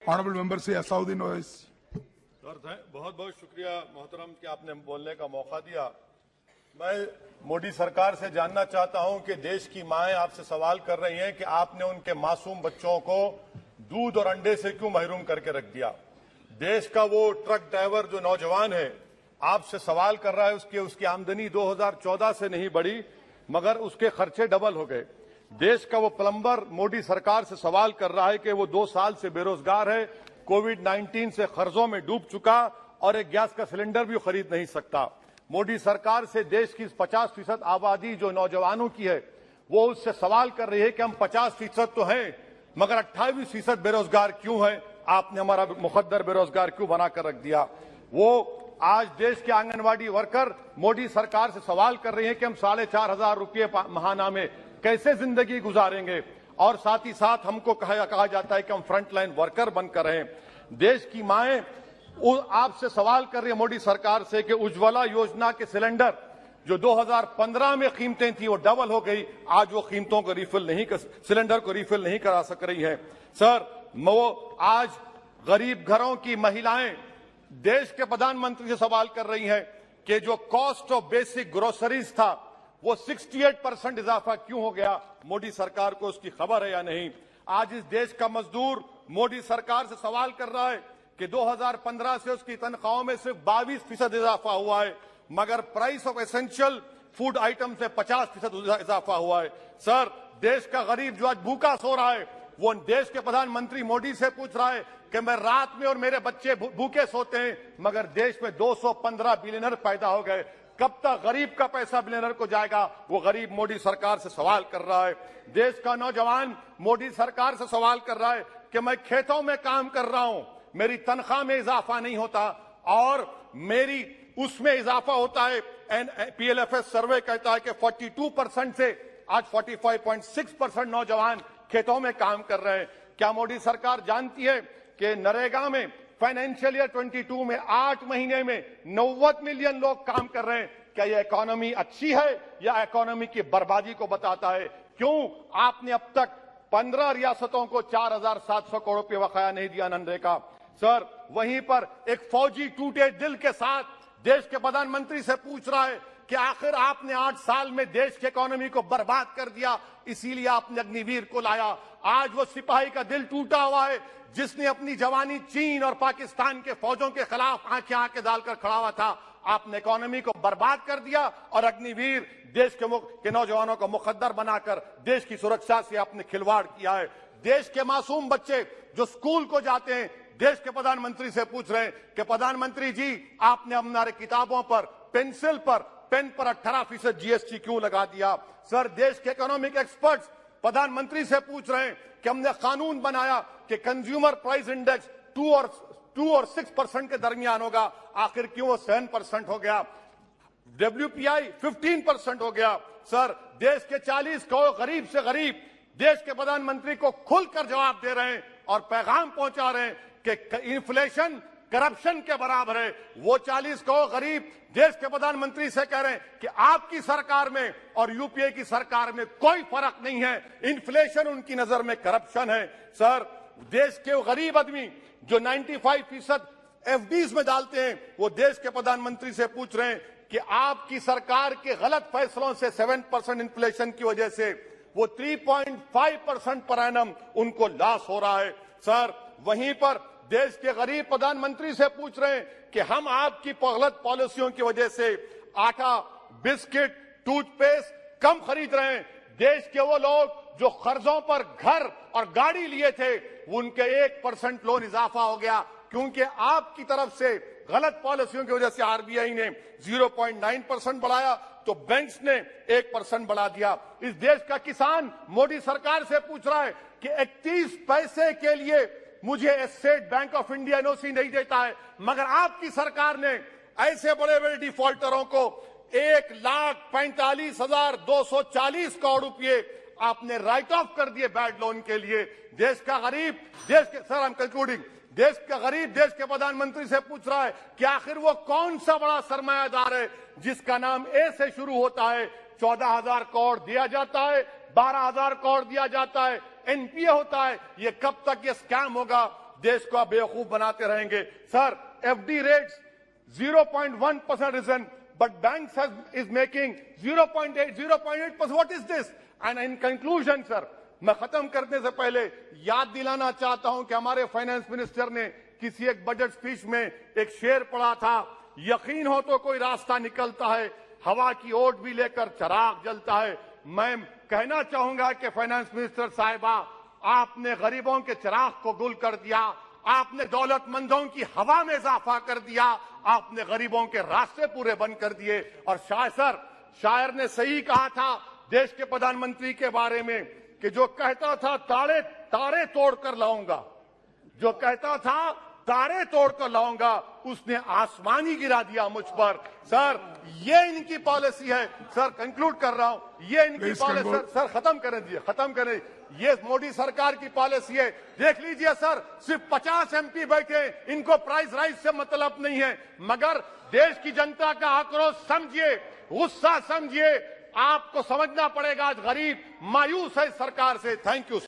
Honourable member से Asaduddin Owaisi. Sir बहुत बहुत शुक्रिया मोहतरम कि आपने बोलने का मौका दिया। मैं मोदी सरकार से जानना चाहता हूं कि देश की माएं आपसे सवाल कर रही हैं कि आपने उनके मासूम बच्चों को दूध और अंडे से क्यों महरूम करके रख दिया। देश का वो ट्रक ड्राइवर जो नौजवान है आपसे सवाल कर रहा है, उसकी आमदनी 2014 से नहीं बढ़ी मगर उसके खर्चे डबल हो गए। देश का वो प्लम्बर मोदी सरकार से सवाल कर रहा है कि वो 2 साल से बेरोजगार है, कोविड-19 से कर्जों में डूब चुका और एक गैस का सिलेंडर भी खरीद नहीं सकता। मोदी सरकार से देश की 50% आबादी जो नौजवानों की है वो उससे सवाल कर रही है कि हम 50% तो हैं मगर 28% बेरोजगार क्यों है, आपने हमारा मुकद्दर बेरोजगार क्यों बनाकर रख दिया। वो आज देश के आंगनवाड़ी वर्कर मोदी सरकार से सवाल कर रहे हैं कि हम 4,500 रुपये महाना में कैसे जिंदगी गुजारेंगे और साथ ही साथ हमको कहा जाता है कि हम फ्रंटलाइन वर्कर बनकर रहें। देश की माएं आपसे सवाल कर रही है मोदी सरकार से कि उज्ज्वला योजना के सिलेंडर जो 2015 में कीमतें थी वो डबल हो गई, आज वो कीमतों को सिलेंडर को रिफिल नहीं करा सक रही है। सर वो आज गरीब घरों की महिलाएं देश के प्रधानमंत्री से सवाल कर रही हैं कि जो कॉस्ट ऑफ बेसिक ग्रोसरीज था वो 68% इजाफा क्यों हो गया, मोदी सरकार को उसकी खबर है या नहीं। आज इस देश का मजदूर मोदी सरकार से सवाल कर रहा है कि 2015 से उसकी तनख्वाहों में सिर्फ 22% इजाफा हुआ है मगर price of essential food item से 50% इजाफा हुआ है। सर देश का गरीब जो आज भूखा सो रहा है वो देश के प्रधानमंत्री मोदी से पूछ रहा है कि मैं रात में और मेरे बच्चे भूखे सोते हैं मगर देश में 215 बिलियनर पैदा हो गए, कब तक गरीब का पैसा बिलियनर को जाएगा, वो गरीब मोदी सरकार से सवाल कर रहा है। देश का नौजवान मोदी सरकार से सवाल कर रहा है कि मैं खेतों में काम कर रहा हूं, मेरी तनख्वाह में इजाफा नहीं होता और मेरी उसमें इजाफा होता है। PLFS सर्वे कहता है कि 42% से आज 45.6% नौजवान खेतों में काम कर रहे हैं। क्या मोदी सरकार जानती है कि नरेगा में फाइनेंशियल ईयर 22 में 8 महीने में 90 मिलियन लोग काम कर रहे हैं। क्या यह इकोनॉमी अच्छी है या इकोनॉमी की बर्बादी को बताता है। क्यों आपने अब तक 15 रियासतों को 4,700 करोड़ रुपये बकाया नहीं दिया मनरेगा। सर वहीं पर एक फौजी टूटे दिल के साथ देश के प्रधानमंत्री से पूछ रहा है कि आखिर आपने 8 साल में देश की इकोनॉमी को बर्बाद कर दिया, इसीलिए आपने अग्निवीर को लाया। आज वो सिपाही का दिल टूटा हुआ है जिसने अपनी जवानी चीन और पाकिस्तान के फौजों के खिलाफ आंखें डालकर खड़ा हुआ था। आपने इकोनॉमी को बर्बाद कर दिया और अग्निवीर देश के नौजवानों को मुकद्दर बनाकर देश की सुरक्षा से आपने खिलवाड़ किया है। देश के मासूम बच्चे जो स्कूल को जाते हैं देश के प्रधानमंत्री से पूछ रहे हैं कि प्रधानमंत्री जी आपने हमारे किताबों पर पेंसिल पर पेन पर 18% GST क्यों लगा दिया। सर देश के इकोनॉमिक एक्सपर्ट्स प्रधानमंत्री से पूछ रहे हैं कि हमने कानून बनाया कि कंज्यूमर प्राइस इंडेक्स 2 और 6% के दरमियान होगा, आखिर क्यों वो 7% हो गया। WPI 15% हो गया। सर देश के 40 करोड़ गरीब से गरीब देश के प्रधानमंत्री को खुलकर जवाब दे रहे हैं और पैगाम पहुंचा रहे हैं कि इन्फ्लेशन करप्शन के बराबर है। वो 40 करोड़ गरीब देश के प्रधानमंत्री से कह रहे हैं कि आपकी सरकार में और यूपीए की सरकार में कोई फर्क नहीं है, इन्फ्लेशन उनकी नजर में करप्शन है। सर देश के गरीब आदमी जो 95% FDs में डालते हैं वो देश के प्रधानमंत्री से पूछ रहे हैं कि आपकी सरकार के गलत फैसलों से 7% इन्फ्लेशन की वजह से वो 3.5% पर एनम उनको लॉस हो रहा है। सर वहीं पर देश के गरीब प्रधानमंत्री से पूछ रहे हैं कि हम आपकी गलत पॉलिसियों की वजह से आटा, बिस्किट, टूथपेस्ट कम खरीद रहे हैं। देश के वो लोग जो कर्जों पर घर और गाड़ी लिए थे उनके 1% लोन इजाफा हो गया क्योंकि आपकी तरफ से गलत पॉलिसियों की वजह से RBI ने 0.9% बढ़ाया तो बैंक्स ने 1% बढ़ा दिया। इस देश का किसान मोदी सरकार से पूछ रहा है कि 31 पैसे के लिए मुझे state bank of India NOC नहीं देता है मगर आपकी सरकार ने ऐसे बड़े बड़े डिफॉल्टरों को 1,45,240 करोड़ रुपए आपने राइट ऑफ कर दिए बैड लोन के लिए। देश का गरीब देश के प्रधानमंत्री से पूछ रहा है कि आखिर वो कौन सा बड़ा सरमायादार है जिसका नाम ए से शुरू होता है। 14,000 करोड़ दिया जाता है, 12,000 करोड़ दिया जाता है, NPA होता है। ये कब तक ये स्कैम होगा। देश को आप बेवकूफ बनाते रहेंगे। Sir, FD rates 0.1% risen, but banks is making 0.8, 0.8%. What is this? And in conclusion, sir, मैं खत्म करने से पहले याद दिलाना चाहता हूं कि हमारे फाइनेंस मिनिस्टर ने किसी एक बजट स्पीच में एक शेर पढ़ा था, यकीन हो तो कोई रास्ता निकलता है, हवा की ओट भी लेकर चिराग जलता है। मैं कहना चाहूंगा कि फाइनेंस मिनिस्टर साहिबा, आपने गरीबों के चिराग को गुल कर दिया, आपने दौलतमंदों की हवा में इजाफा कर दिया, आपने गरीबों के रास्ते पूरे बंद कर दिए। और शायर ने सही कहा था देश के प्रधानमंत्री के बारे में कि जो कहता था तारे तोड़कर लाऊंगा, जो कहता था तारे तोड़कर लाऊंगा, उसने आसमान ही गिरा दिया मुझ पर। सर, ये इनकी पॉलिसी है। सर, कंक्लूड कर रहा हूं, ये इनकी पॉलिसी। सर, खत्म करें। ये मोदी सरकार की पॉलिसी है। देख लीजिए सर, सिर्फ 50 एमपी बैठे, इनको प्राइस राइज से मतलब नहीं है, मगर देश की जनता का आक्रोश समझिए, गुस्सा समझिए। आपको समझना पड़ेगा, आज गरीब मायूस है सरकार से। Thank you.